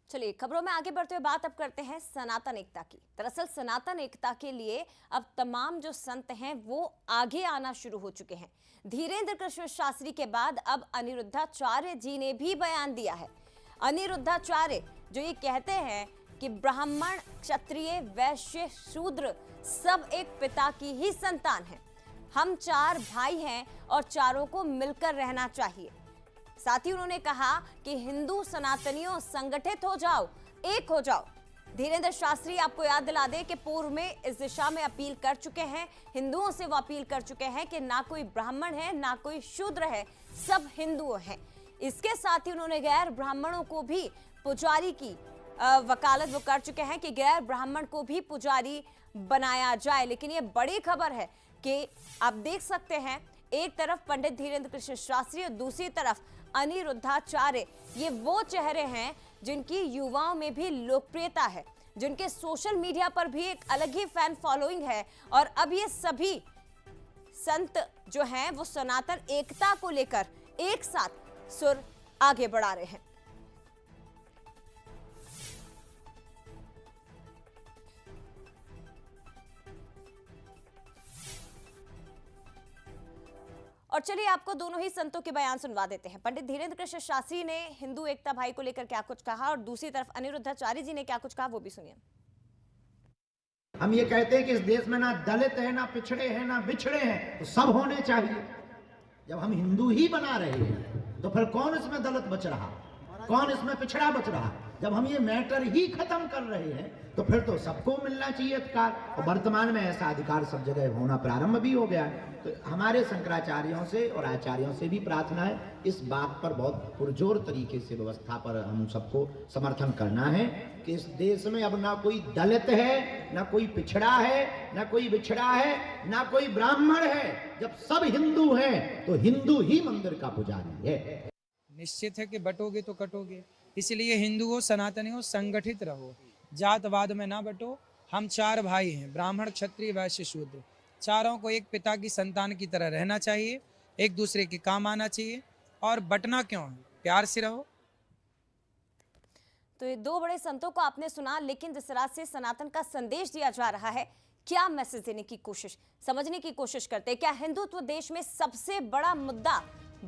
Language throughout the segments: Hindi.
चलिए खबरों में आगे बढ़ते हुए बात अब करते हैं सनातन एकता की। दरअसल सनातन एकता के लिए अब तमाम जो संत हैं वो आगे आना शुरू हो चुके हैं। धीरेन्द्र कृष्ण शास्त्री के बाद अब अनिरुद्धाचार्य जी ने भी बयान दिया है। अनिरुद्धाचार्य जो ये कहते हैं कि ब्राह्मण, क्षत्रिय, वैश्य, शूद्र सब एक पिता की ही संतान हैं। हम चार भाई हैं और चारों को मिलकर रहना चाहिए। साथ ही उन्होंने कहा कि हिंदू सनातनियों संगठित हो जाओ, एक हो जाओ। धीरेन्द्र शास्त्री आपको याद दिला दें कि पूर्व में इस दिशा में अपील कर चुके हैं। हिंदुओं से वो अपील कर चुके हैं कि ना कोई ब्राह्मण है ना कोई शूद्र है, सब हिंदू हैं। इसके साथ ही उन्होंने गैर ब्राह्मणों को भी पुजारी की वकालत वो कर चुके हैं कि गैर ब्राह्मण को भी पुजारी बनाया जाए। लेकिन ये बड़ी खबर है कि आप देख सकते हैं, एक तरफ पंडित धीरेन्द्र कृष्ण शास्त्री और दूसरी तरफ अनिरुद्धाचार्य। ये वो चेहरे हैं जिनकी युवाओं में भी लोकप्रियता है, जिनके सोशल मीडिया पर भी एक अलग ही फैन फॉलोइंग है। और अब ये सभी संत जो हैं वो सनातन एकता को लेकर एक साथ सुर आगे बढ़ा रहे हैं। और चलिए आपको दोनों ही संतों के बयान सुनवा देते हैं। पंडित धीरेन्द्र कृष्ण शास्त्री ने हिंदू एकता भाई को लेकर क्या कुछ कहा और दूसरी तरफ अनिरुद्धाचार्य जी ने क्या कुछ कहा, वो भी सुनिए। हम ये कहते हैं कि इस देश में ना दलित है, ना पिछड़े हैं, ना बिछड़े हैं, तो सब होने चाहिए। जब हम हिंदू ही बना रहे हैं तो फिर कौन इसमें दलित बच रहा, कौन इसमें पिछड़ा बच रहा? जब हम ये मैटर ही खत्म कर रहे हैं तो फिर तो सबको मिलना चाहिए अधिकार। और वर्तमान में ऐसा अधिकार सब जगह होना प्रारंभ भी हो गया है। तो हमारे शंकराचार्यों से और आचार्यों से भी प्रार्थना है, इस बात पर बहुत पुरजोर तरीके से व्यवस्था पर हम सबको समर्थन करना है कि इस देश में अब ना कोई दलित है, ना कोई पिछड़ा है, ना कोई बिछड़ा है, ना कोई ब्राह्मण है। जब सब हिंदू हैं तो हिंदू ही मंदिर का पुजारी है। निश्चित है कि बटोगे तो कटोगे, इसलिए हिंदुओं, सनातनियों संगठित रहो, जातवाद में ना बटो। हम चार भाई हैं, ब्राह्मण, क्षत्रिय, वैश्य, शूद्र, चारों को एक पिता की संतान की तरह रहना चाहिए, एक दूसरे के काम आना चाहिए। और बटना क्यों है, प्यार से रहो। तो ये दो बड़े संतों को आपने सुना, लेकिन जिस तरह से सनातन का संदेश दिया जा रहा है, क्या मैसेज देने की कोशिश, समझने की कोशिश करते हैं। क्या हिंदुत्व देश में सबसे बड़ा मुद्दा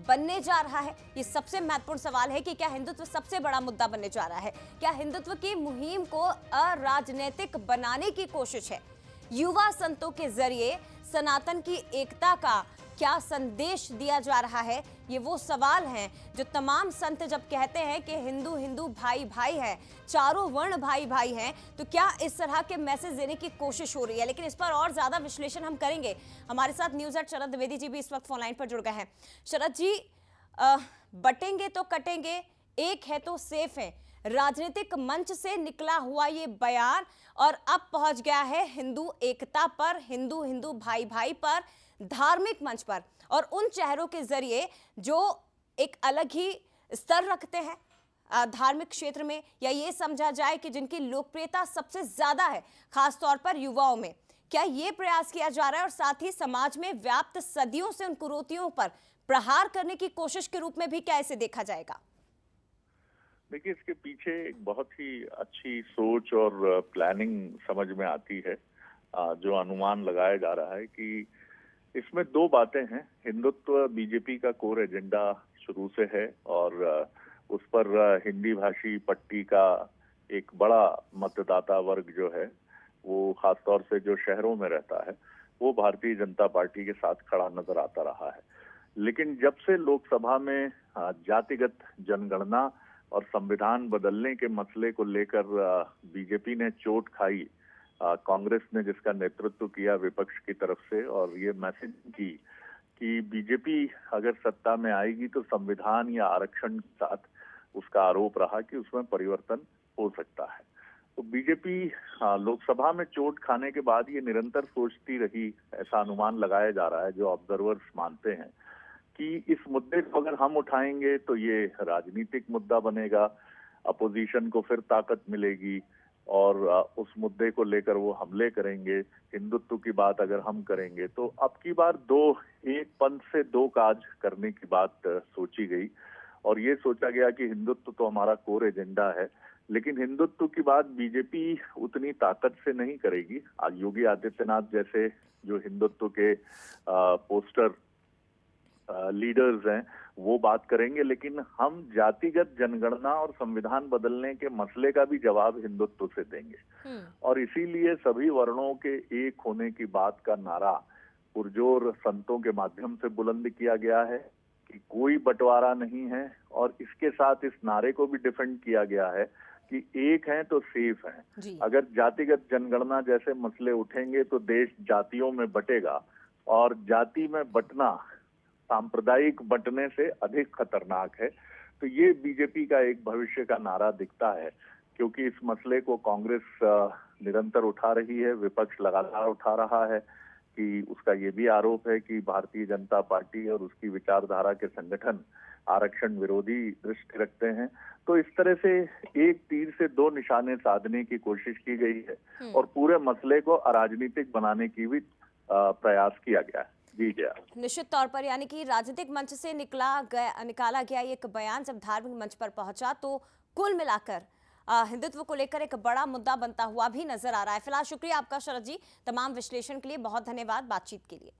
बनने जा रहा है? ये सबसे महत्वपूर्ण सवाल है कि क्या हिंदुत्व सबसे बड़ा मुद्दा बनने जा रहा है? क्या हिंदुत्व की मुहिम को अराजनीतिक बनाने की कोशिश है? युवा संतों के जरिए सनातन की एकता का क्या संदेश दिया जा रहा है? ये वो सवाल हैं जो तमाम संत जब कहते हैं कि हिंदू हिंदू भाई भाई है, चारों वर्ण भाई भाई हैं, तो क्या इस तरह के मैसेज देने की कोशिश हो रही है? लेकिन इस पर और ज्यादा विश्लेषण हम करेंगे। हमारे साथ न्यूज़8 शरद द्विवेदी जी भी इस वक्त फोन लाइन पर जुड़ गए हैं। शरद जी, बटेंगे तो कटेंगे, एक है तो सेफ है, राजनीतिक मंच से निकला हुआ ये बयान और अब पहुंच गया है हिंदू एकता पर, हिंदू हिंदू भाई भाई पर, धार्मिक मंच पर, और उन चेहरों के जरिए जो एक अलग ही स्तर रखते हैं धार्मिक क्षेत्र में, या ये समझा जाए कि जिनकी लोकप्रियता सबसे ज्यादा है, खासतौर पर युवाओं में। क्या ये प्रयास किया जा रहा है और साथ ही समाज में व्याप्त सदियों से उन कुरीतियों पर प्रहार करने की कोशिश के रूप में भी क्या इसे देखा जाएगा? देखिए, इसके पीछे एक बहुत ही अच्छी सोच और प्लानिंग समझ में आती है। जो अनुमान लगाया जा रहा है कि इसमें दो बातें हैं। हिंदुत्व बीजेपी का कोर एजेंडा शुरू से है और उस पर हिंदी भाषी पट्टी का एक बड़ा मतदाता वर्ग जो है, वो खासतौर से जो शहरों में रहता है, वो भारतीय जनता पार्टी के साथ खड़ा नजर आता रहा है। लेकिन जब से लोकसभा में जातिगत जनगणना और संविधान बदलने के मसले को लेकर बीजेपी ने चोट खाई, कांग्रेस ने जिसका नेतृत्व किया विपक्ष की तरफ से, और ये मैसेज की कि बीजेपी अगर सत्ता में आएगी तो संविधान या आरक्षण के साथ उसका आरोप रहा कि उसमें परिवर्तन हो सकता है। तो बीजेपी लोकसभा में चोट खाने के बाद ये निरंतर सोचती रही, ऐसा अनुमान लगाया जा रहा है, जो ऑब्जर्वर्स मानते हैं कि इस मुद्दे को अगर हम उठाएंगे तो ये राजनीतिक मुद्दा बनेगा, अपोजिशन को फिर ताकत मिलेगी और उस मुद्दे को लेकर वो हमले करेंगे। हिंदुत्व की बात अगर हम करेंगे तो अब की बार एक पंथ से दो काज करने की बात सोची गई और ये सोचा गया कि हिंदुत्व तो हमारा कोर एजेंडा है, लेकिन हिंदुत्व की बात बीजेपी उतनी ताकत से नहीं करेगी। आज योगी आदित्यनाथ जैसे जो हिंदुत्व के पोस्टर लीडर्स हैं वो बात करेंगे, लेकिन हम जातिगत जनगणना और संविधान बदलने के मसले का भी जवाब हिंदुत्व से देंगे। और इसीलिए सभी वर्णों के एक होने की बात का नारा पुरजोर संतों के माध्यम से बुलंद किया गया है कि कोई बंटवारा नहीं है, और इसके साथ इस नारे को भी डिफेंड किया गया है कि एक हैं तो सेफ हैं। अगर जातिगत जनगणना जैसे मसले उठेंगे तो देश जातियों में बटेगा, और जाति में बंटना सांप्रदायिक बंटने से अधिक खतरनाक है। तो ये बीजेपी का एक भविष्य का नारा दिखता है, क्योंकि इस मसले को कांग्रेस निरंतर उठा रही है, विपक्ष लगातार उठा रहा है कि उसका ये भी आरोप है कि भारतीय जनता पार्टी और उसकी विचारधारा के संगठन आरक्षण विरोधी दृष्टि रखते हैं। तो इस तरह से एक तीर से दो निशाने साधने की कोशिश की गई है और पूरे मसले को अराजनीतिक बनाने की भी प्रयास किया गया है। जी जया। निश्चित तौर पर, यानी कि राजनीतिक मंच से निकाला गया एक बयान जब धार्मिक मंच पर पहुंचा तो कुल मिलाकर हिंदुत्व को लेकर एक बड़ा मुद्दा बनता हुआ भी नजर आ रहा है। फिलहाल शुक्रिया आपका शरद जी, तमाम विश्लेषण के लिए बहुत धन्यवाद बातचीत के लिए।